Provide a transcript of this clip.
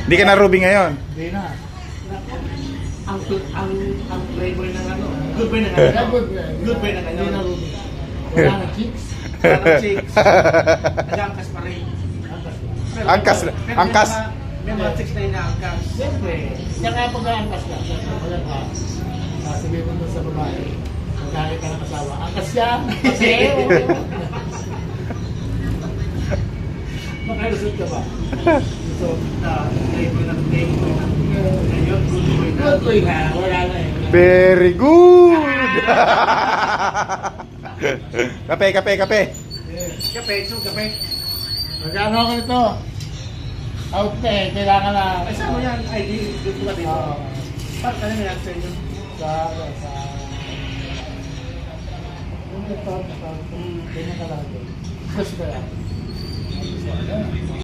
Hindi ka na Ruby ngayon. Hindi na. Ang playboy ng ano. Good boy ng ano. Good boy ng ano. Hindi na Ruby. Wala na chicks. Wala ng chicks. Nag-angkas pa rin. Angkas. Pero Angkas. May mga chicks na inaangkas. Siyempre, niya kaya pag-aangkas ka. Wala ka. Sasabihin mo doon sa babae. Magkakit ka ng asawa. Angkas siya. Kasi. Makalusot ka ba? So, playboy ng playboy. Ngayon, good boy na. Good boy na. Wala na eh. Very good. Kape, kape, kape. Kape, so kape. Magkano ako nito? Out na eh. Kailangan na. Ay, saan mo yan? ID, dito ka dito. Parang kanina yan sa inyo. Sa... Yung ito, ganyan ka lang. Gusto ko yan.